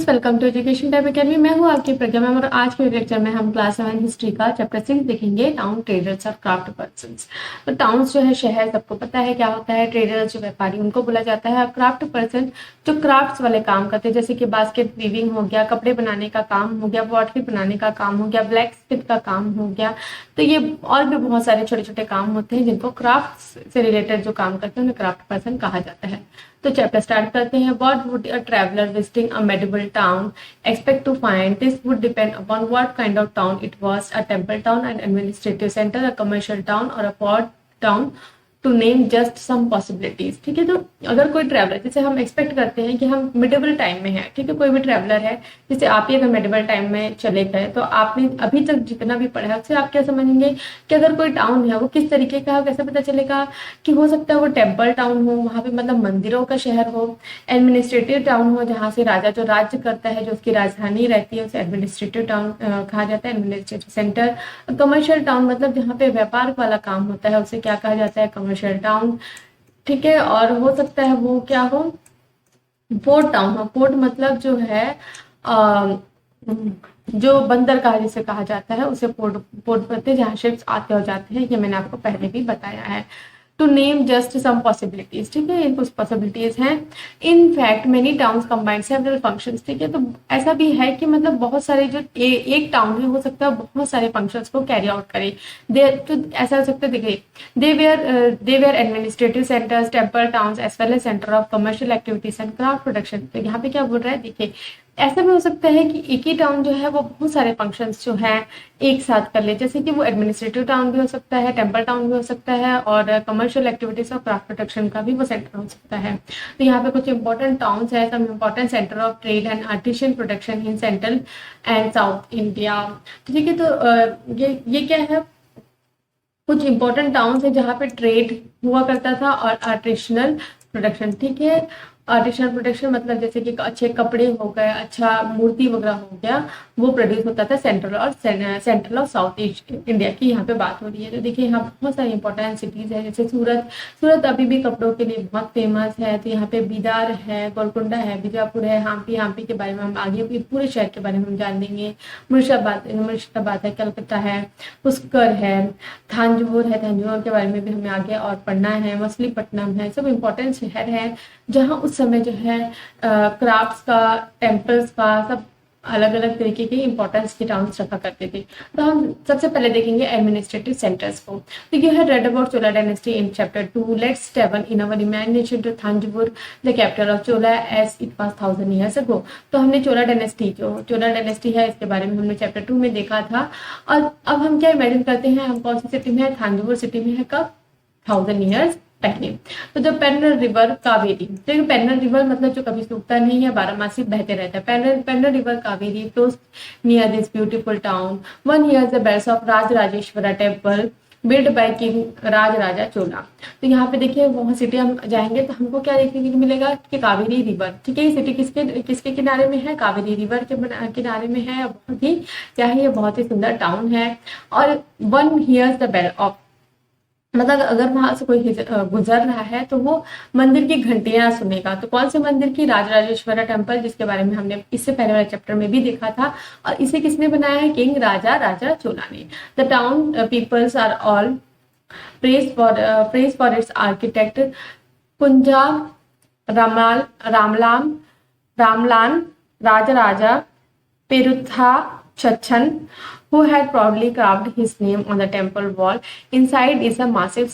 Students, welcome to Education Type Academy. मैं हूं आपकी प्रज्ञा मैम और आज के लेक्चर में हम क्लास 7 हिस्ट्री का चैप्टर 6 देखेंगे, टाउन ट्रेडर्स और क्राफ्ट पर्सन्स। तो टाउन्स जो है शहर, सबको पता है क्या होता है। ट्रेडर्स जो व्यापारी, उनको बोला जाता है। और क्राफ्ट पर्सन जो क्राफ्ट्स वाले काम करते हैं, जैसे कि बास्केट वीविंग हो गया, कपड़े बनाने का काम हो गया, पॉटरी बनाने का काम हो गया, ब्लैक स्मिथ का काम हो गया। तो ये और भी बहुत सारे छोटे छोटे काम होते हैं जिनको क्राफ्ट से रिलेटेड जो काम करते हैं उन्हें क्राफ्ट पर्सन कहा जाता है। तो चैप्टर स्टार्ट करते हैं। What would a traveller visiting a medieval town expect to find? This would depend upon what kind of town it was, a temple town, an administrative centre, a commercial town और a port town, to name just some possibilities. ठीक है, तो अगर कोई traveller, जैसे हम expect करते हैं कि हम मिडिवल टाइम में है, ठीक है, कोई भी ट्रैवलर है, जैसे आप ही अगर मिडिवल टाइम में चले गए तो आपने अभी तक जितना भी पढ़ा है उससे आप क्या समझेंगे कि अगर कोई टाउन है वो किस तरीके का है, कैसे पता चलेगा कि हो सकता है वो टेम्पल टाउन हो, वहां पे मतलब मंदिरों का शहर हो, एडमिनिस्ट्रेटिव टाउन हो जहाँ से राजा जो राज्य करता है, जो उसकी राजधानी रहती है, उसे एडमिनिस्ट्रेटिव टाउन कहा जाता है, एडमिनिस्ट्रेटिव सेंटर। कमर्शियल टाउन मतलब जहाँ पे व्यापार वाला काम होता है उसे क्या कहा जाता है, कमर्शियल टाउन। ठीक है, और हो सकता है वो क्या हो, पोर्ट टाउन हो। पोर्ट मतलब जो है अ, जो बंदरगाह जिसे कहा जाता है उसे पोर्ट पोर्ट कहते हैं, जहाँ शिप्स आते हो जाते हैं। ये मैंने आपको पहले भी बताया है। To name just some possibilities, ठीक है, ये कुछ पॉसिबिलिटीज हैं। In fact many towns combine several functions, ठीक है, तो ऐसा भी है कि मतलब बहुत सारे जो एक टाउन है हो सकता है बहुत सारे फंक्शंस को कैरी आउट करे। दे तो ऐसा हो सकता है, देखिए, they were administrative centres, temple towns as well as centre of commercial activities and craft production. तो यहाँ पे क्या बोल रहा है, देखिए, ऐसा भी हो सकता है कि एक ही टाउन जो है वो बहुत सारे फंक्शंस जो हैं एक साथ कर ले, जैसे कि वो एडमिनिस्ट्रेटिव टाउन भी हो सकता है, टेम्पल टाउन भी हो सकता है, और कमर्शियल एक्टिविटीज और क्राफ्ट प्रोडक्शन का भी वो सेंटर हो सकता है। तो यहाँ पे कुछ इंपॉर्टेंट टाउन्स है, some important centre of trade and artisan production in central and south India. ठीक है, तो ये क्या है, कुछ इंपॉर्टेंट टाउन्स है जहाँ पे ट्रेड हुआ करता था और आर्टिशनल प्रोडक्शन। ठीक है, आर्टिशनल प्रोडक्शन मतलब जैसे कि अच्छे कपड़े हो गए, अच्छा मूर्ति वगैरह हो गया, वो प्रोड्यूस होता था सेंट्रल और साउथ ईस्ट इंडिया की यहाँ पे बात हो रही है। तो देखिए यहाँ बहुत सारी इंपॉर्टेंट सिटीज है, जैसे सूरत। सूरत अभी भी कपड़ों के लिए बहुत फेमस है। तो यहाँ पे बीदार है, गोलकुंडा है, बीजापुर है, हम्पी के बारे में हम आगे पूरे शहर के बारे में हम जान लेंगे। मुर्शिदाबाद है, कलकत्ता है, पुष्कर है, थांजौर है, थांजौर के बारे में भी हमें आगे और पढ़ना है। मछलीपट्टनम है, सब इंपॉर्टेंट शहर है जहाँ उस समय जो है क्राफ्ट्स का, टेम्पल्स का, सब अलग अलग तरीके के इंपॉर्टेंस के टाउन्स रखा करते थे। तो हम सबसे पहले देखेंगे एडमिनिस्ट्रेटिव सेंटर्स को। तो you have read about Chola dynasty in chapter 2। Let's travel in our imagination to Tanjore, the capital of Chola as it was 1000 years ago. तो हमने चोला डायनेस्टी, जो चोला डायनेस्टी है, इसके बारे में हमने चैप्टर 2 में देखा था। और अब हम क्या इमेजिन करते हैं, हम कौन सी सिटी में है, थांजौर सिटी में है, कब, 1000 ईयर्स पहले। तो जो पेन्नर रिवर कावेरी, तो पेन्नर रिवर मतलब जो कभी सूखता नहीं है, बारहमासी बहते रहता है। Penner river Kaveri flows near this beautiful town. 1 year the bells of Rajarajeshwara temple build by king Raja Raja Chola. तो यहाँ पे देखिए वहाँ सिटी हम जाएंगे तो हमको क्या देखने को मिलेगा कि कावेरी रिवर, ठीक है, ये सिटी किसके किनारे में है, कावेरी रिवर के किनारे में है। बहुत ही क्या है, ये बहुत ही सुंदर टाउन है। और 1 हीयर्स द बेल ऑफ, मतलब अगर वहां से कोई गुजर रहा है तो वो मंदिर की घंटियां सुनेगा। तो कौन से मंदिर की, राजराजेश्वरा टेम्पल, जिसके बारे में हमने इससे पहले वाले चैप्टर में भी देखा था। और इसे किसने बनाया है, किंग राजा राजा चोला ने। The town peoples are all praise for its architect Kunja Ramalam रामलान Raja पेरुथा छच्छन, who had proudly carved his name on the temple wall. Inside is a massive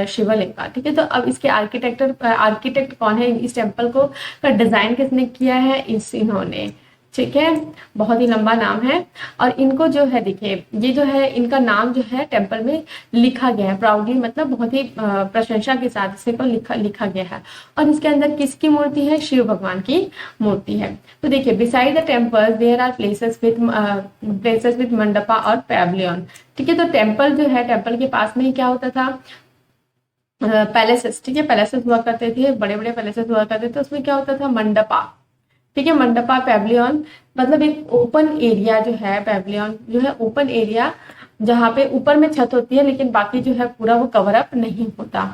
Shivalinga. ठीक है, तो अब इसके आर्किटेक्ट कौन है, इस टेम्पल को का डिजाइन किसने किया है, इन्होंने। ठीक है, बहुत ही लंबा नाम है। और इनको जो है, देखिए, ये जो है इनका नाम जो है टेम्पल में लिखा गया है प्राउडली, मतलब बहुत ही प्रशंसा के साथ इसे को लिखा गया है। और इसके अंदर किसकी मूर्ति है, शिव भगवान की मूर्ति है। तो देखिए, beside the temple there are places with mandapa और पैवलियन। ठीक है, तो टेम्पल जो है, टेम्पल के पास में ही क्या होता था, पैलेसेस। ठीक है, पैलेसेस हुआ करते थे, बड़े बड़े पैलेसेस हुआ करते थे, उसमें क्या होता था, मंडपा। ठीक है, मंडपा, पैवलियन मतलब एक ओपन एरिया जो है, पैवलियन जो है ओपन एरिया जहाँ पे ऊपर में छत होती है लेकिन बाकी जो है पूरा वो कवर अप नहीं होता।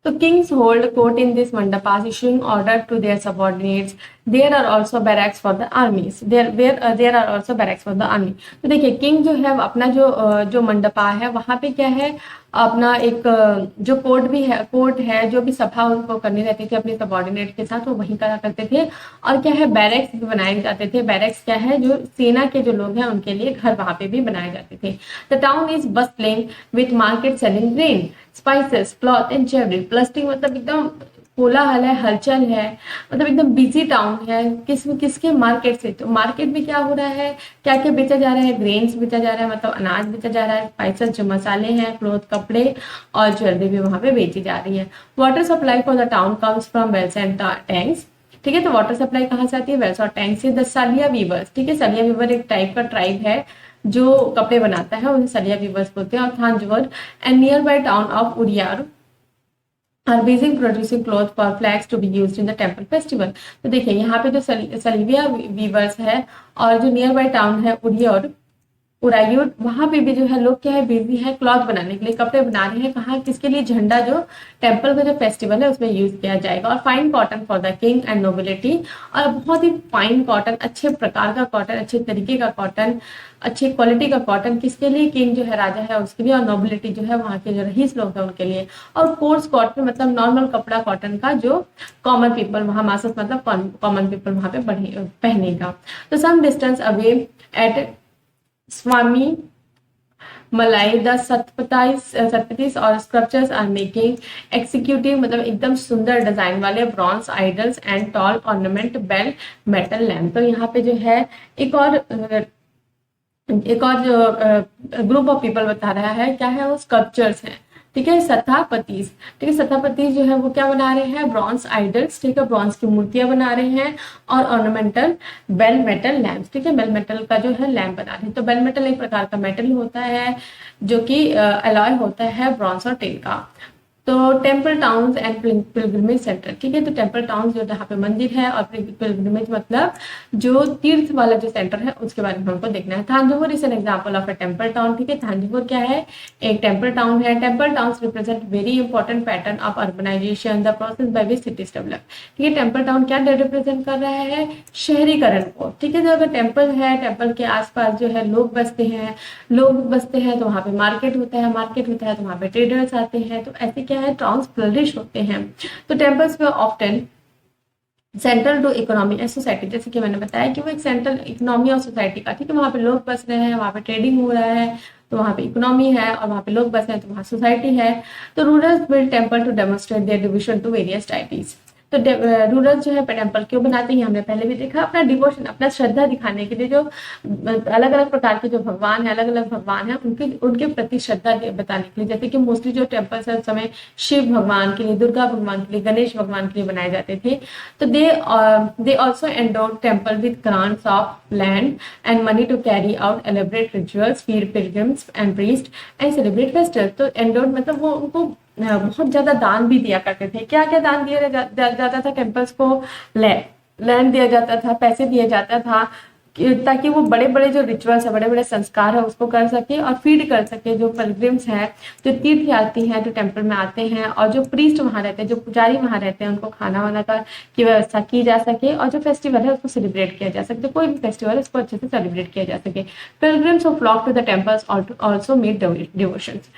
तो kings hold court in this mandapas, issuing order to their subordinates, there are also barracks for the armies, there are also barracks for the army. तो देखिए किंग जो है अपना जो मंडपा है वहां पे क्या है, अपना एक जो कोर्ट है, जो भी सभा उनको करनी रहती थी अपने सबॉर्डिनेट के साथ, वो वहीं करा करते थे। और क्या है, बैरक्स भी बनाए जाते थे। बैरक्स क्या है, जो सेना के जो लोग हैं उनके लिए घर वहां पे भी बनाए जाते थे। The town is bustling with market selling grain, spices, cloth and jewellery. Bustling मतलब एकदम कोलाहल है, हलचल है, मतलब एकदम बिजी टाउन है। किसके मार्केट से, तो मार्केट में क्या हो रहा है, क्या क्या बेचा जा रहा है, ग्रेन्स बेचा जा रहा है, मतलब अनाज बेचा जा रहा है, स्पाइसेस जो मसाले हैं, क्लोथ कपड़े और ज्वेलरी भी वहां पे बेची जा रही है। Water supply for the town comes from wells and tanks. ठीक है, तो वाटर सप्लाई कहाँ से आती है, वेल्स और टैंक से। द सलिया वीवर्स, ठीक है, सलिया वीवर एक टाइप का ट्राइब है जो कपड़े बनाता है, उन्हें सलिया वीवर्स बोलते हैं। और Thanjavur and nearby town of Uraiyur are busy producing cloth for flags to be used in the temple festival। तो देखिए यहाँ पे जो सलिविया वीवर्स है और जो नियर बाय टाउन है उरायूर, वहां पे भी जो है लोग क्या है, बिजी है क्लॉथ बनाने के लिए, कपड़े बना रहे हैं। कहाँ, किसके लिए, झंडा जो टेम्पल का जो फेस्टिवल है उसमें यूज किया जाएगा। और fine cotton for the king and nobility, और बहुत ही फाइन कॉटन, अच्छे प्रकार का कॉटन, अच्छे तरीके का कॉटन, अच्छी क्वालिटी का कॉटन किसके लिए, किंग जो है, राजा है उसके लिए, और नोबिलिटी जो है वहां के जो रईस लोग हैं उनके लिए। और कोर्स कॉटन मतलब नॉर्मल कपड़ा कॉटन का, जो कॉमन पीपल वहां, मासस मतलब कॉमन पीपल वहां पे पहनेगा। तो सम डिस्टेंस अवे एट स्वामी मलाई द सतपतीस और स्कल्पचर्स आर मेकिंग एक्सिक्यूटिव, मतलब एकदम सुंदर डिजाइन वाले bronze idols and tall ornament bell metal lamp. तो यहाँ पे जो है एक और जो ग्रुप ऑफ पीपल बता रहा है, क्या है वो, स्कल्पचर्स हैं। ठीक है, सथापतीस, ठीक है, सथापतीस जो है वो क्या बना रहे हैं, ब्रॉन्ज आइडल्स, ठीक है, ब्रॉन्ज की मूर्तियां बना रहे हैं। और ऑर्नामेंटल बेल मेटल लैम्प, ठीक है, बेल मेटल का जो है लैम्प बना रहे हैं। तो बेल मेटल एक प्रकार का मेटल होता है जो कि अलॉय होता है ब्रॉन्ज और टिन का। तो temple towns and pilgrimage centre, ठीक है, तो टेम्पल टाउन जो जहाँ पे मंदिर है, और पिलग्रिमेज मतलब जो तीर्थ वाला जो सेंटर है उसके बारे में हमको देखना है। Thanjavur is an example of a temple town, ठीक है, थांजवुर क्या है, एक टेम्पल टाउन है। Temple towns represent very important pattern of urbanisation, the process by which cities develop. ठीक है, टेम्पल टाउन क्या रिप्रेजेंट कर रहा है, शहरीकरण को। ठीक है, जो अगर टेम्पल है, टेम्पल के आसपास जो है लोग बसते हैं, तो वहां पे मार्केट होता है, तो वहां पे ट्रेडर्स आते हैं, तो ऐसे क्या है, टाउन्स फ्लरिश होते हैं। तो टेम्पल्स में often central to economy and society, जैसे कि मैंने बताया कि वो एक सेंट्रल इकोनॉमी और सोसाइटी का, ठीक है, वहां पे लोग बस रहे हैं, वहां पे ट्रेडिंग हो रहा है, तो वहां पे इकोनॉमी है, और वहां पे लोग बस हैं तो वहां सोसाइटी है। तो rulers build temple to demonstrate their devotion to various deities. तो रूलर्स जो है टेम्पल क्यों बनाते हैं, हमने पहले भी देखा, अपना डिवोशन, अपना श्रद्धा दिखाने के लिए। जो अलग अलग प्रकार के जो भगवान है, अलग अलग भगवान है, उनके प्रति श्रद्धा बताने के लिए। जैसे कि मोस्टली जो टेम्पल्स है उस समय शिव भगवान के लिए, दुर्गा भगवान के लिए, गणेश भगवान के लिए बनाए जाते थे। तो they also endowed temple with grants of land and money to carry out elaborate rituals, feed pilgrims and priest and celebrate festival. तो एंडोड मतलब वो उनको बहुत ज्यादा दान भी दिया करते थे। क्या क्या दान दिया जाता था टेम्पल्स को, लैंड दिया जाता था, पैसे दिया जाता था, ताकि वो बड़े बड़े जो रिचुअल्स है, बड़े बड़े संस्कार है उसको कर सके और फीड कर सके। जो पिलग्रिम्स हैं, जो तीर्थयात्री हैं, जो टेम्पल में आते हैं, और जो प्रीस्ट वहां रहते हैं, जो पुजारी वहां रहते हैं, उनको खाना वाना की व्यवस्था की जा सके, और जो फेस्टिवल है उसको सेलिब्रेट किया जा सके, कोई भी फेस्टिवल है उसको अच्छे से सेलिब्रेट किया जा सके। Pilgrims who flock to the temples also made devotions.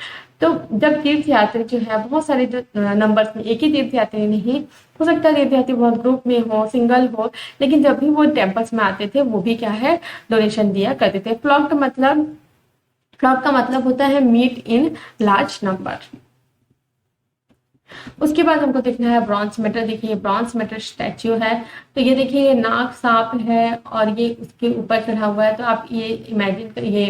तो जब तीर्थयात्री जो है, बहुत सारे जो नंबर्स में, एक ही तीर्थयात्री नहीं हो सकता, तीर्थयात्री बहुत ग्रुप में हो, सिंगल हो, लेकिन जब भी वो टेम्पल्स में आते थे वो भी क्या है, डोनेशन दिया करते थे। फ्लॉक का मतलब होता है मीट इन लार्ज नंबर। उसके बाद हमको देखना है ब्रॉन्ज मेटल। देखिए ब्रॉन्ज मेटल स्टैच्यू है, तो ये देखिए ये नाग सांप है और ये उसके ऊपर चढ़ा हुआ है। तो आप ये इमेजिन करिए,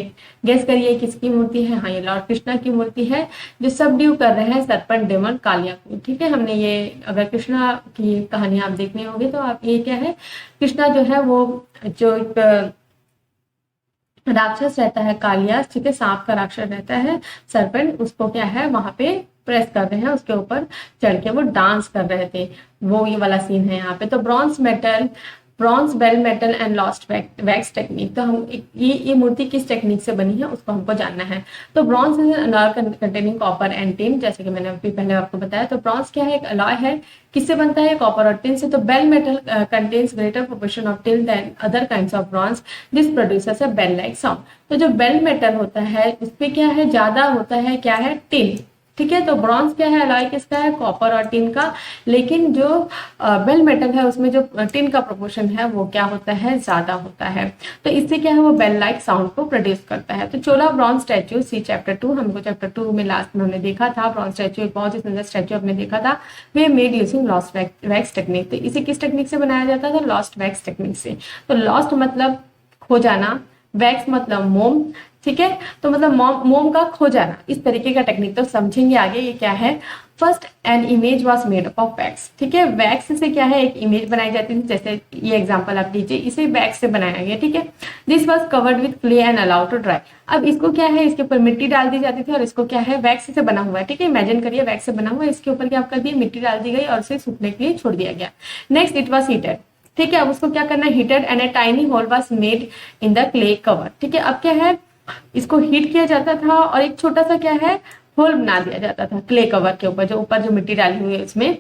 गेस करिए किसकी मूर्ति है। हाँ, ये लॉर्ड कृष्णा की मूर्ति है, जो सबड्यू कर रहे हैं सर्पेंट डेमन कालिया को। ठीक है, हमने ये, अगर कृष्णा की कहानी आप देखने होंगे तो आप, ये क्या है, कृष्णा जो है वो जो एक राक्षस रहता है कालिया, ठीक है, सांप का राक्षस रहता है, सर्पेंट, उसको क्या है वहां पे प्रेस कर रहे हैं, उसके ऊपर चढ़ के वो डांस कर रहे थे, वो ये वाला सीन है यहाँ पे। तो bronze metal bronze, bell metal and lost wax technique. तो हम ये मूर्ति किस टेक्निक से बनी है उसको हमको जानना है। तो bronze is an alloy containing copper and tin, जैसे कि मैंने अभी पहले आपको बताया। तो ब्रॉन्ज क्या है, एक अलॉय है, किससे बनता है, कॉपर और टिन से। तो bell metal contains greater proportion of tin than other kinds of bronze, this producers a bell like sound. तो जो बेल मेटल होता है उसपे क्या है, ज्यादा होता है क्या है, टिन, ठीक है। तो ब्रॉन्ज क्या है, अलॉय किसका है, कॉपर और टिन का। लेकिन जो बेल मेटल है उसमें जो टिन का प्रोपोर्शन है वो क्या होता है, ज्यादा होता है। तो इससे क्या है, वो बेल लाइक साउंड को प्रोड्यूस करता है। तो चोला ब्रॉन्ज स्टैच्यू, सी चैप्टर 2, हमको चैप्टर 2 में लास्ट में हमने देखा था। ब्रॉन्ज स्टैच्यू एक बहुत ही सुंदर स्टैच्यू हमने देखा था। वे made using lost wax technique. तो इसे किस टेक्निक से बनाया जाता था, लॉस्ट वैक्स टेक्निक से। तो लॉस्ट मतलब खो जाना, वैक्स मतलब मोम, ठीक है। तो मतलब मोम का खो जाना, इस तरीके का टेक्निक। तो समझेंगे आगे ये क्या है। First an image was made up of wax, ठीक है। वैक्स से क्या है, एक इमेज बनाई जाती थी। जैसे ये एग्जांपल आप लीजिए, इसे वैक्स से बनाया गया, ठीक है। This was covered with clay and allowed to dry. अब इसको क्या है, इसके ऊपर मिट्टी डाल दी जाती थी और इसको क्या है, वैक्स से बना हुआ है, ठीक है। इमेजिन करिए वैक्स से बना हुआ है, इसके ऊपर क्या कर दिया, मिट्टी डाल दी गई और उसे सूखने के लिए छोड़ दिया गया। नेक्स्ट इट वॉज हीटेड, ठीक है। अब उसको क्या करना है, heated and a tiny whole was made in the clay cover, ठीक है। अब क्या है, इसको हीट किया जाता था और एक छोटा सा क्या है, होल बना दिया जाता था क्ले कवर के ऊपर, जो ऊपर जो मिट्टी डाली हुई है उसमें,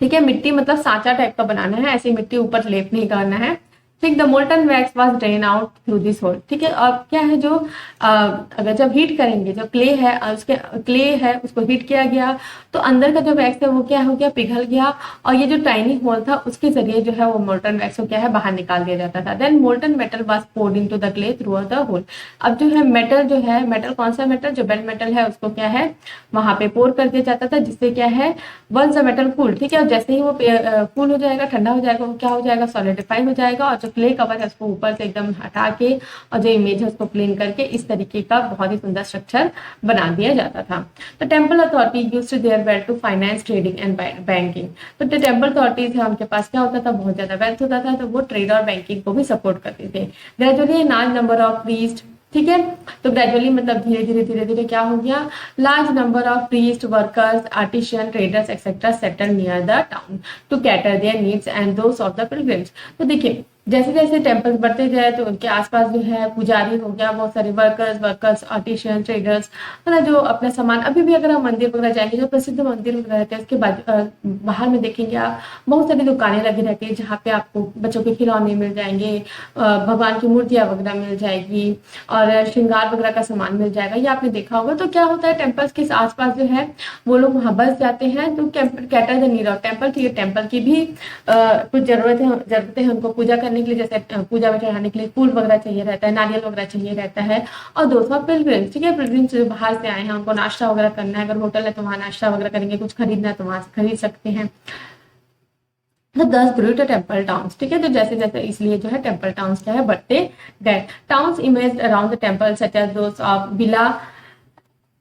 ठीक है। मिट्टी मतलब सांचा टाइप का बनाना है, ऐसी मिट्टी ऊपर लेप नहीं करना है, ठीक। The molten wax was drain out through this hole, ठीक है। अब क्या है, जो अगर जब हीट करेंगे, जो क्ले है उसके क्ले है उसको हीट किया गया तो अंदर का जो वैक्स है वो क्या हो गया, पिघल गया। और ये जो टाइनी होल था उसके जरिए जो है वो मोल्टन वैक्स को क्या है, बाहर निकाल दिया जाता था। Then molten metal was poured into the clay through the hole. अब जो है मेटल, जो है मेटल, कौन सा मेटल, जो बेल मेटल है उसको क्या है, वहां पे पोर कर दिया जाता था, जिससे क्या है, वंस द मेटल कूल, ठीक है। और जैसे ही वो कूल हो जाएगा, ठंडा हो जाएगा, वो क्या हो जाएगा, सॉलिडिफाई हो जाएगा। और जो क्ले कवर है उसको ऊपर से एकदम हटा के और जो इमेज है उसको क्लीन करके इस तरीके का बहुत ही सुंदर स्ट्रक्चर बना दिया जाता था। तो temple authority used their wealth to finance trading and banking. तो जो टेम्पल अथॉरिटीज है उनके पास क्या होता था, बहुत ज्यादा वेल्थ होता था, तो वो ट्रेड और बैंकिंग को भी सपोर्ट करते थे। Gradually large number of priest, ठीक है। तो ग्रेजुअली मतलब धीरे धीरे धीरे धीरे क्या हो गया, large number of priest, workers, artisan, traders etcetera settle near the town to cater their needs and those of the pilgrims. तो देखिए जैसे जैसे टेम्पल्स बढ़ते जाए तो उनके आसपास जो है पुजारी हो गया, बहुत सारे वर्कर्स, आर्टिशियन, ट्रेडर्स, मतलब जो अपना सामान, अभी भी अगर हम मंदिर वगैरह जाएंगे, जो प्रसिद्ध मंदिर वगैरह रहते हैं उसके बाहर में देखेंगे आप, बहुत सारी दुकानें लगी रहती है जहाँ पे आपको बच्चों के खिलौने मिल जाएंगे, भगवान की मूर्तियां वगैरह मिल जाएगी और श्रृंगार वगैरह का सामान मिल जाएगा, ये आपने देखा होगा। तो क्या होता है, टेम्पल्स के आसपास जो है वो लोग वहां बस जाते हैं। तो cater the need of temple, ठीक है। टेम्पल की भी कुछ जरूरतें हैं उनको पूजा करने के लिए, जैसे पूजा में चढ़ाने के लिए फूल वगैरह चाहिए रहता है, नारियल वगैरह चाहिए रहता है। और दोस्तों पिलग्रिम्स, ठीक है, पिलग्रिम्स जो बाहर से आए हैं उनको नाश्ता वगैरह करना है, अगर होटल है तो वहां नाश्ता वगैरह करेंगे, कुछ खरीदना है तो वहां से खरीद सकते हैं। तो 10 ग्रेट टेम्पल टाउन्स, ठीक है। तो जैसे जैसे इसलिए जो है टेम्पल टाउन्स क्या है, बढ़ते गए। Towns emerge around the temple such as those of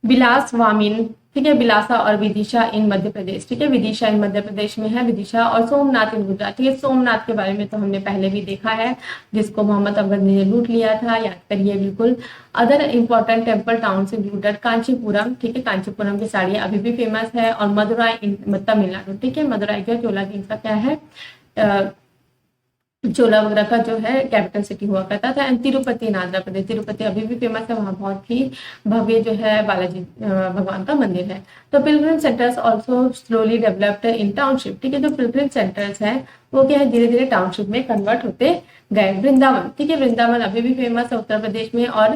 Bhillasvamin, ठीक है, बिलासा और विदिशा इन मध्य प्रदेश, ठीक है। विदिशा इन मध्य प्रदेश में है, विदिशा, और सोमनाथ इन गुजरात, ठीक है। सोमनाथ के बारे में तो हमने पहले भी देखा है, जिसको मोहम्मद अकबर ने लूट लिया था, याद करिए बिल्कुल। Other important temple towns included Kanchipuram, ठीक है, कांचीपुरम की साड़ियाँ अभी भी फेमस है। और मदुराई इन तमिलनाडु, ठीक है। मदुराई जो चोला किंग्स का क्या है, चोला वगैरह का जो है कैपिटल सिटी हुआ करता था। एंड तिरुपति इन आंध्र प्रदेश, तिरुपति अभी भी फेमस है, वहाँ बहुत ही भव्य जो है बालाजी भगवान का मंदिर है। तो Pilgrim centres also slowly developed in township, ठीक है। जो पिलग्रिम सेंटर्स है वो क्या है, धीरे धीरे टाउनशिप में कन्वर्ट होते गए। वृंदावन, ठीक है, वृंदावन अभी भी फेमस है उत्तर प्रदेश में। और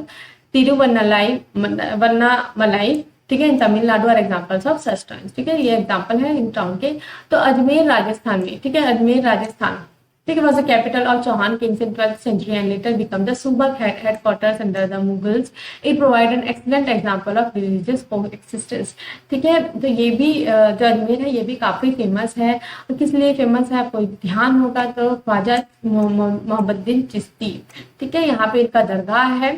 तिरुवन्नामलाई, ठीक है, in Tamil Nadu are examples of such towns, ठीक है, ये एग्जाम्पल है इन टाउन के। तो अजमेर राजस्थान में, ठीक है, अजमेर राजस्थान, ठीक है, was the capital of Chauhan kings in 12th century and later become the Subak headquarters under the Mughals. It provided an excellent example of religious coexistence, ठीक है। तो ये भी जो अजमेर है ये भी काफी फेमस है। और किस लिए फेमस है आपको ध्यान होगा तो ख्वाजा मोहम्मदुद्दीन चिश्ती, ठीक है, यहाँ पे इनका दरगाह है।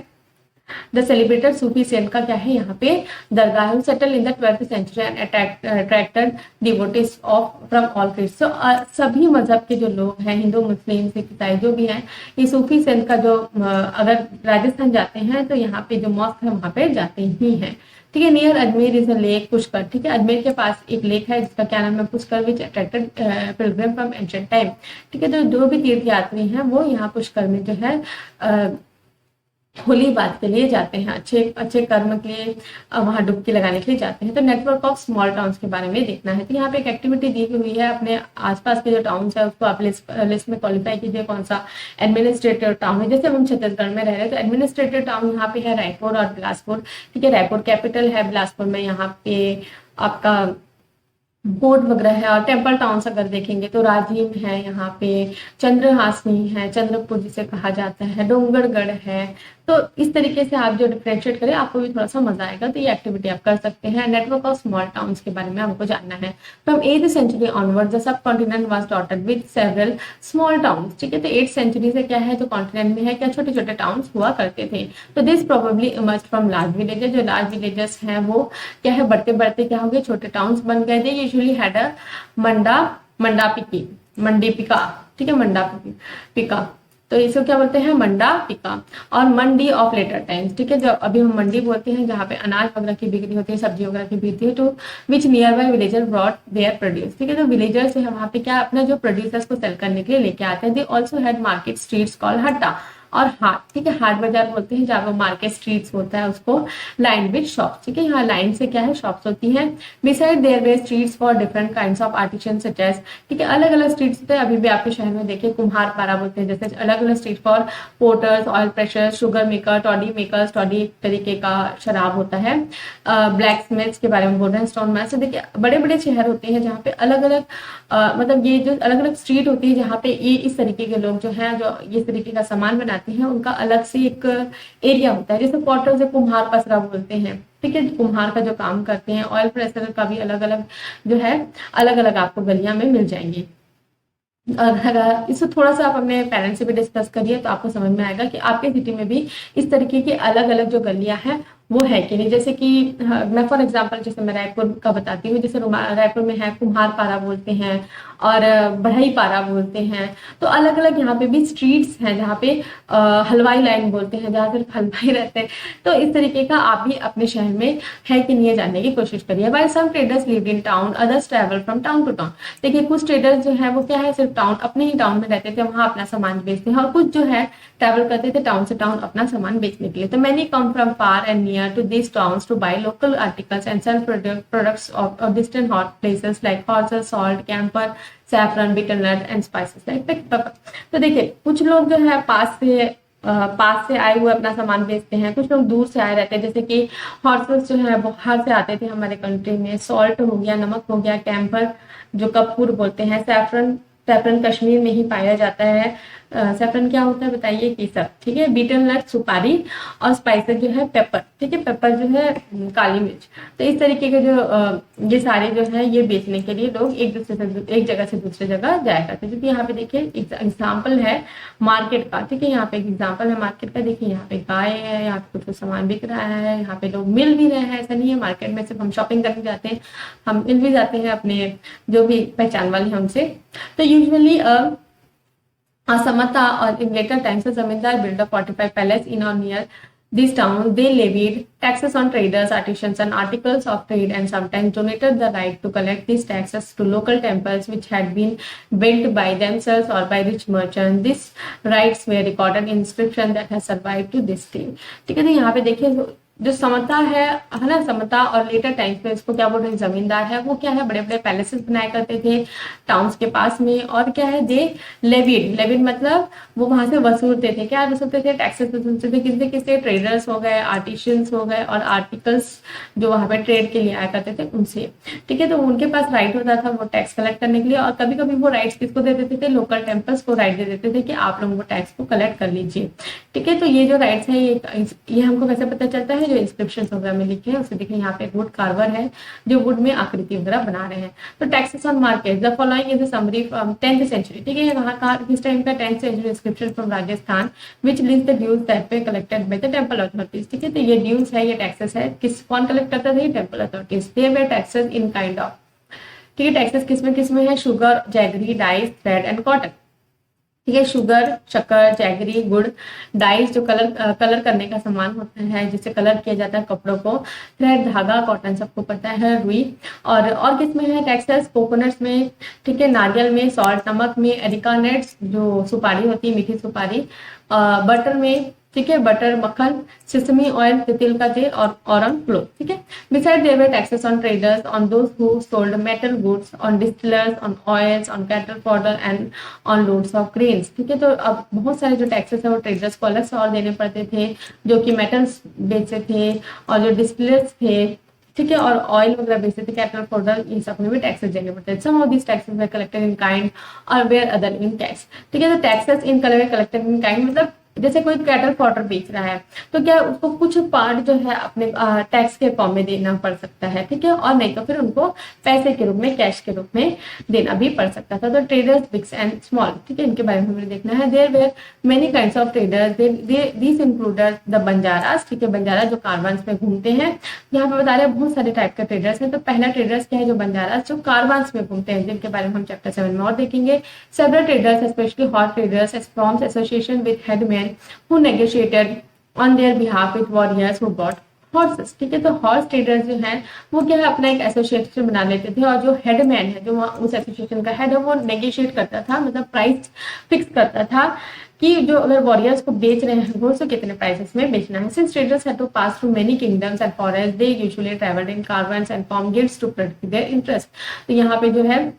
द सेलिब्रेटेड सूफी सेंट का क्या है यहाँ पे दरगाह है, settle in the 12th century and attracted devotees of from all creeds. तो सभी मजहब के जो लोग हैं, हिंदू मुस्लिम सिख ईसाई जो भी हैं, ये सूफी सेंट का जो अगर राजस्थान जाते हैं तो यहाँ पे जो मॉस्क है वहां पे जाते ही हैं। ठीक है, near Ajmer is a lake Pushkar. ठीक है, अजमेर के पास एक लेक है जिसका क्या नाम है पुष्कर, विच attracted Pilgrim from ancient time. ठीक है, तो जो भी तीर्थ यात्री हैं वो यहाँ पुष्कर में जो है होली बात के लिए जाते हैं, अच्छे अच्छे कर्म के लिए वहां डुबकी लगाने के लिए जाते हैं। तो नेटवर्क ऑफ स्मॉल टाउन्स के बारे में देखना है। तो यहाँ पे एक एक्टिविटी दी हुई है, अपने आसपास के जो टाउन्स है उसको आप लिस्ट में क्वालिफाई कीजिए कौन सा एडमिनिस्ट्रेटिव टाउन है। जैसे हम छत्तीसगढ़ में रह रहे हैं तो एडमिनिस्ट्रेटिव टाउन यहाँ पे है रायपुर और बिलासपुर। ठीक है, रायपुर कैपिटल है, बिलासपुर में यहाँ पे आपका कोट वगैरह है। और टेम्पल टाउन्स अगर देखेंगे तो राजीव है, यहाँ पे चंद्रहासनी है, चंद्रपुर जिसे कहा जाता है, डोंगरगढ़ है। तो इस तरीके से आप जो डिफरेंशिएट करें आपको भी थोड़ा सा मजा आएगा। तो ये एक्टिविटी आप कर सकते हैं। नेटवर्क ऑफ स्मॉल टाउन्स के बारे में हमको जानना है। From 8th century onward the subcontinent was dotted with several small towns. ठीक है, तो 8th सेंचुरी से क्या है जो कॉन्टिनेंट में है क्या छोटे छोटे टाउन्स हुआ करते थे। तो this probably emerge from large villages. जो लार्ज विलेजेस हैं वो क्या है बढ़ते बढ़ते क्या हो गए छोटे टाउन्स बन गए थे। Usually had a mandapika. ठीक है, मंडापिका। तो इसको क्या बोलते हैं मंडा पिका। और मंडी ऑफ लेटर टाइम्स। ठीक है, जो अभी हम मंडी बोलते हैं जहाँ पे अनाज वगैरह की बिक्री होती है, सब्जी वगैरह की बिक्री है, तो which nearby villager brought their produce. ठीक है, तो विलेजर्स है वहाँ पे क्या अपना जो प्रोड्यूसर्स को सेल करने के लिए लेके आते हैं। They also had market streets called hatta और हाट। ठीक है, हाट बाजार बोलते हैं जहाँ वो मार्केट स्ट्रीट्स होता है उसको लाइन विद शॉप्स। ठीक है, यहाँ लाइन से क्या है शॉप्स होती हैं। Beside there were streets for different kinds of artisan such as. ठीक है, अलग अलग स्ट्रीट्स होते हैं। अभी भी आपके शहर में देखिए कुम्हार पारा बोलते हैं, जैसे अलग अलग street for porters, oil pressure, sugar maker, toddy makers, toddy तरीके का शराब होता है। ब्लैक स्मिथ्स के बारे में बोल रहे हैं, स्टोन मैच। देखिए बड़े बड़े शहर होते हैं जहाँ पे अलग अलग मतलब ये जो अलग अलग स्ट्रीट होती है जहाँ पे ये इस तरीके के लोग जो है जो इस तरीके का सामान बनाते हैं उनका अलग से एक एरिया होता है। जैसे पोर्टर से कुम्हार पसरा बोलते हैं। ठीक है, कुम्हार का जो काम करते हैं। ऑयल प्रेशर का भी अलग अलग जो है अलग अलग आपको गलियां में मिल जाएंगी। और इसको थोड़ा सा आप अपने पेरेंट्स से भी डिस्कस करिए तो आपको समझ में आएगा कि आपके सिटी में भी इस तरीके की अलग अलग जो गलियां हैं वो है कि नहीं। जैसे कि मैं फॉर एग्जांपल जैसे मैं रायपुर का बताती हूँ, जैसे रायपुर में है कुम्हार पारा बोलते हैं और बढ़ई पारा बोलते हैं। तो अलग अलग यहाँ पे भी स्ट्रीट्स हैं जहाँ पे हलवाई लाइन बोलते हैं जहाँ सिर्फ हलवाई रहते हैं। तो इस तरीके का आप भी अपने शहर में है कि नहीं जानने की कोशिश करिए। While some traders lived in town others travel from town to town. देखिए कुछ ट्रेडर्स जो है वो क्या है सिर्फ टाउन अपने ही टाउन में रहते थे, वहां अपना सामान बेचते हैं, और कुछ जो है ट्रैवल करते थे टाउन से टाउन अपना सामान बेचने के लिए। तो many come from far and near to these towns to buy local articles and sell products of distant hot places like horses, salt, camphor, saffron, bitter nut and spices like pepper। तो देखिए कुछ लोग जो है पास से आए हुए अपना सामान बेचते हैं, कुछ लोग दूर से आए रहते हैं। जैसे कि हॉर्सेस जो है बाहर से आते थे हमारे कंट्री में। सॉल्ट हो गया, नमक हो गया, कैम्फर जो कपूर बोलते हैं, सैफरन कश्मीर में ही पाया जाता है। सैफरन क्या होता है बताइए केसर। ठीक है, बीटल नट सुपारी और स्पाइसेस जो है पेपर। ठीक है, पेपर जो है काली मिर्च। तो इस तरीके के जो ये सारे जो है ये बेचने के लिए लोग एक जगह से दूसरे जगह जाया करते हैं। क्योंकि यहाँ पे देखिए एग्जाम्पल है मार्केट का। ठीक है, यहाँ पे एक एग्जाम्पल है मार्केट का। देखिए यहाँ पे गाय है, यहाँ पे कुछ सामान बिक रहा है, यहाँ पे लोग मिल भी रहे हैं। ऐसा नहीं है मार्केट में सिर्फ हम शॉपिंग करने जाते हैं, हम मिल भी जाते हैं अपने जो भी पहचान वाले हमसे। तो usually Samata or in later times the zamindar built a fortified palace in or near this town. They levied taxes on traders, artisans and articles of trade and sometimes donated the right to collect these taxes to local temples which had been built by themselves or by rich merchants. These rights were recorded in inscription that has survived to this day। ठीक है, तो यहाँ पे देखिए जो समता है ना, समता और लेटर टाइम्स में इसको क्या बोल रहे हैं जमींदार है, वो क्या है बड़े बड़े पैलेसेस बनाया करते थे टाउन्स के पास में। और क्या है दे लेविड मतलब वो वहां से वसूलते थे। क्या वसूलते थे? टैक्सेस वसूलते थे। किससे किससे? ट्रेडर्स हो गए, आर्टिशियंस हो गए और आर्टिकल्स जो वहां पे ट्रेड के लिए आया करते थे उनसे। ठीक है, तो उनके पास राइट होता था वो टैक्स कलेक्ट करने के लिए। और कभी कभी वो राइट्स किसको दे देते थे? लोकल टेम्पल्स को राइट दे देते थे कि आप लोग वो टैक्स को कलेक्ट कर लीजिए। ठीक है, तो ये जो राइट्स है ये हमको कैसे पता चलता है? जो इंस्क्रिप्शन वगैरह में लिखे हैं उसे देखें, यहाँ पे वुड कार्वर है जो वुड में आकृति वगैरह बना रहे हैं। तो taxes on market, the following is a summary from 10th century, ठीक है, ये कहाँ किस टाइम का 10th century inscription from Rajasthan which list the dues that were collected by the temple authorities, ठीक है। तो ये ड्यूज है, ये टैक्सेस है, किस कौन कलेक्ट करता था, ये temple authorities. There were taxes in kind of, ठीक है, टैक्सेस किसमें है, sugar, jaggery, dyes, thread and cotton, ठीक है। शुगर, शक्कर, जैगरी, गुड़, डाइस जो कलर करने का सामान होता है जिससे कलर किया जाता है कपड़ों को, थ्रेड धागा, कॉटन सबको पता है, रुई। और किसमें है टैक्सेस, कोकोनट्स में, ठीक है, नारियल में, सॉल्ट नमक में, एरिका नट्स जो सुपारी होती है मीठी सुपारी, बटर में, ठीक है, बटर, मक्खन, सिसमी ऑयल, तिल का तेल और ऑन क्लोथ, ठीक है। Beside there were taxes on traders, on those who sold metal goods, on distillers, on oils, on cattle fodder and on loads of grains, ठीक है। तो अब बहुत सारे जो टैक्सेस है वो ट्रेडर्स को अलग से और देने पड़ते थे जो कि मेटल्स बेचते थे, और जो डिस्टिलर्स थे, ठीक है, और ऑयल वगैरह बेचते थे, कैटल फॉडर, इन सब में भी टैक्सेस देने पड़ते थे। Some of this taxes were collected in kind और वेयर अदर इन कैश, ठीक है। तो taxes in collected in kind मतलब जैसे कोई कैटल फॉडर बेच रहा है तो क्या उसको कुछ पार्ट जो है अपने टैक्स के फॉर्म में देना पड़ सकता है, ठीक है, और नहीं तो फिर उनको पैसे के रूप में, कैश के रूप में देना भी पड़ सकता था। तो ट्रेडर्स बिग एंड स्मॉल, ठीक है, इनके बारे में हमें देखना है। There were many kinds of traders, this included the Banjaras, ठीक है, बंजारा जो कारवांस में घूमते हैं। यहाँ पे बता रहे हैं बहुत सारे टाइप के ट्रेडर्स हैं। तो पहला ट्रेडर्स क्या है, जो बंजारास जो कारवांस में घूमते हैं, जिनके बारे में हम चैप्टर 7 में और देखेंगे। Several traders specially horse traders forms association with headman who negotiated on their behalf with warriors who bought horses, ठीक है। तो हॉर्स ट्रेडर्स जो हैं वो क्या है अपना एक एसोसिएशन बना लेते थे, और जो हेडमैन है जो उस एसोसिएशन का हेड है वो नेगोशिएट करता था, मतलब प्राइस फिक्स करता था कि जो अगर वॉरियर्स को बेच रहे हैं वो कितने प्राइसेस में बेचना है। Since traders had to pass through many kingdoms and forest, they usually travelled in caravans and form guilds to protect their interest. तो यहाँ पे जो है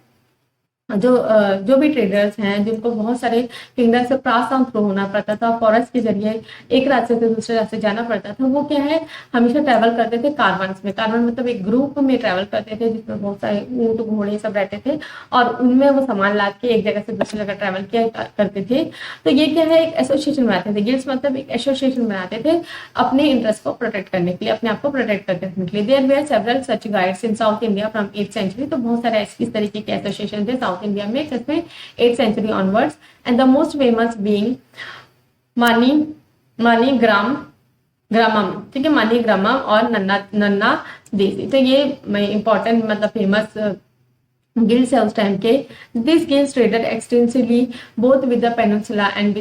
जो भी ट्रेडर्स हैं जिनको बहुत सारे किंगडम से पास ऑन थ्रू होना पड़ता था, फॉरेस्ट के जरिए एक रास्ते से दूसरे रास्ते जाना पड़ता था, वो क्या है हमेशा ट्रैवल करते थे कारवांस में। कारवान मतलब एक ग्रुप में ट्रैवल करते थे जिसमें बहुत सारे ऊंट घोड़े सब रहते थे, और उनमें वो सामान लाद के एक जगह से दूसरी जगह ट्रैवल किया करते थे। तो ये क्या है एक एसोसिएशन बनाते थे, गिल्ड्स मतलब एक एसोसिएशन बनाते थे अपने इंटरेस्ट को प्रोटेक्ट करने के लिए, अपने आप को प्रोटेक्ट करने के लिए। There were several such guilds in South India from 8th century, तो बहुत सारे इस तरीके के एसोसिएशन थे साउथ इंडिया में जिसमें 8th century onwards, and the most famous being ग्रामम, ठीक है, मानी ग्रामम और नन्ना देसी। तो ये इंपॉर्टेंट मतलब फेमस गिल्ड्स है उस टाइम के। This guilds traded extensively both with the peninsula and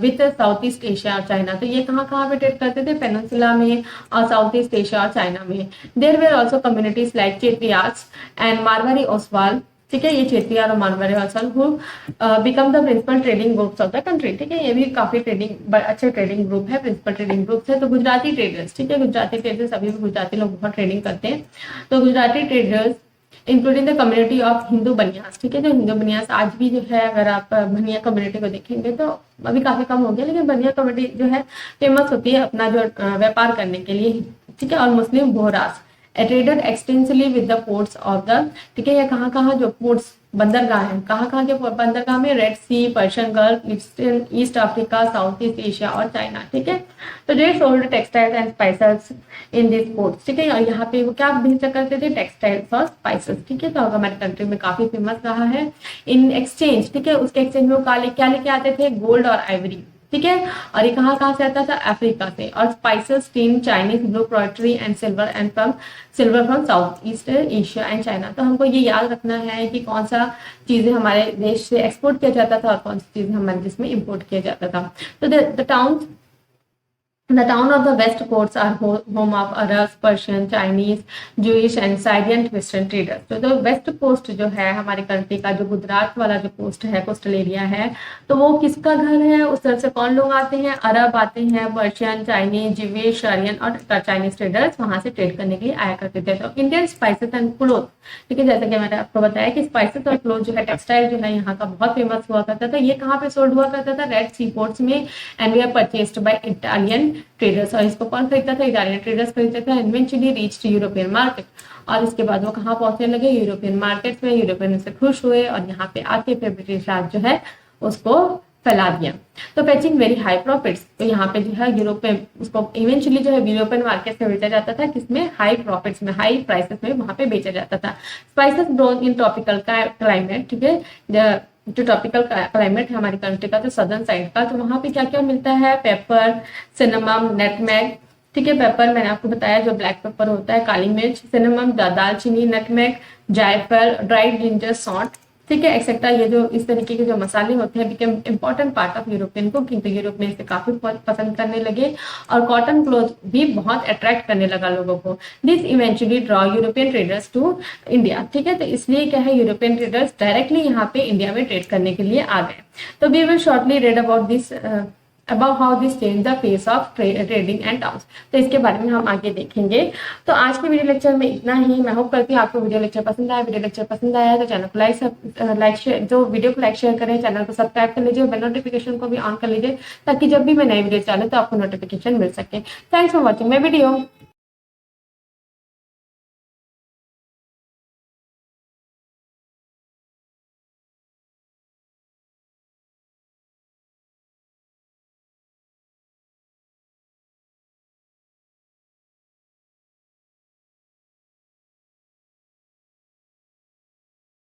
with south East Asia और चाइना। तो ये कहाँ पे ट्रेड करते थे, पेनिनसुला में और साउथ ईस्ट एशिया और चाइना में। There were also communities like Chettiars and Marwari Oswal, ठीक है, ये क्षेत्रीय और Marwari Oswal who become the principal trading groups of the country, ठीक है, ये भी काफी अच्छे ट्रेडिंग ग्रुप है, प्रिंसिपल ट्रेडिंग ग्रुप्स है। तो गुजराती ट्रेडर्स, ठीक है, गुजराती ट्रेडर्स अभी भी गुजराती लोग बहुत ट्रेडिंग करते हैं। तो Gujarati traders including the community of Hindu Banias, ठीक है, जो हिंदू बनियास आज भी जो है अगर आप बनिया कम्युनिटी को देखेंगे तो अभी काफी कम हो गया, लेकिन बनिया कम्युनिटी जो है फेमस होती है अपना जो व्यापार करने के लिए, ठीक है। और Muslim Bohras traded extensively with the ports of the, ठीक है, ये कहाँ जो पोर्ट्स बंदरगाह है, कहाँ के बंदरगाह में, Red Sea, Persian Gulf, East Africa, South East Asia और चाइना, ठीक है। तो they sold textiles and spices in this ports, ठीक है, और यहाँ पे वो क्या बेचा करते थे, टेक्सटाइल्स और स्पाइसेस, ठीक है। तो हमारे कंट्री में काफी फेमस रहा है। इन एक्सचेंज, ठीक है, उसके एक्सचेंज में वो क्या लेके आते थे, गोल्ड और आइवरी, ठीक है, और ये कहाँ से आता था, अफ्रीका से। और spices, tin, Chinese blue poetry and silver from south East Asia and China. तो हमको ये याद रखना है कि कौन सा चीजें हमारे देश से एक्सपोर्ट किया जाता था और कौन सी चीजें हमारे देश में इम्पोर्ट किया जाता था। तो The town of the west coasts are home of Arabs, Persian, Chinese, Jewish and Syrian Western traders. तो वेस्ट कोस्ट जो है हमारे कंट्री का, जो गुजरात वाला जो कोस्ट है, कोस्टल एरिया है, तो वो किसका घर है, उस तरफ से कौन लोग आते हैं, अरब आते हैं, पर्शियन, चाइनीज, ज्यूइश, सारियन और चाइनीज ट्रेडर्स वहां से ट्रेड करने के लिए आया करते थे। तो इंडियन स्पाइसेस एंड क्लोथ, ठीक है, जैसा कि मैंने आपको बताया कि स्पाइसेस और क्लोथ जो है, टेक्सटाइल जो है यहाँ का बहुत फेमस हुआ करता था। ये कहाँ पे सोल्ड हुआ करता था, रेड सी पोर्ट्स में, and we are purchased by Italian traders. और इसको कौन खरीदता था, इटालियन ट्रेडर्स खरीदते थे। इवेंचुअली रीच्ड यूरोपियन मार्केट, और इसके बाद वो कहाँ पहुंचने लगे, यूरोपियन मार्केट में। यूरोपियन से खुश हुए और यहाँ पे आके फिर ब्रिटिश राज जो है उसको फैला दिया। तो फेचिंग वेरी हाई प्रॉफिट्स, तो यहाँ पे जो है यूरोप में उसको इवेंचुअली जो है यूरोपियन मार्केट में बेचा जाता था, किसमें, हाई प्रॉफिट्स में, हाई प्राइसेस में वहां पे बेचा जाता था। Spices grown in tropical climate, ठीक है, जो ट्रॉपिकल क्लाइमेट है हमारी कंट्री का, तो सदर्न साइड का, तो वहां पे क्या क्या मिलता है, पेपर, सिनेमम, नेटमेग, ठीक है, पेपर मैंने आपको बताया जो ब्लैक पेपर होता है, काली मिर्च, सिनेमम दालचीनी, नटमेग, जायफल, ड्राइड जिंजर, सॉल्ट, ठीक है, एक्सेट्रा। ये जो इस तरीके के जो मसाले होते हैं become important part of European cooking, तो यूरोप में इसे काफी पसंद करने लगे और कॉटन क्लॉथ भी बहुत अट्रैक्ट करने लगा लोगों को। This eventually draw European traders to India, ठीक है, तो इसलिए क्या है, यूरोपियन ट्रेडर्स डायरेक्टली यहाँ पे इंडिया में ट्रेड करने के लिए आ गए। तो we will shortly read about this about how this change the face of trading and towns, तो इसके बारे में हम आगे देखेंगे। तो आज के वीडियो लेक्चर में इतना ही। मैं होप करती हूँ आपको वीडियो लेक्चर पसंद आया। वीडियो लेक्चर पसंद आया तो चैनल को लाइक शेयर, जो वीडियो को लाइक शेयर करें, चैनल को सब्सक्राइब कर लीजिए, बेल नोटिफिकेशन को भी ऑन कर लीजिए ताकि जब भी मैं नई वीडियो डालूं तो आपको नोटिफिकेशन मिल सके। Thanks for watching my video.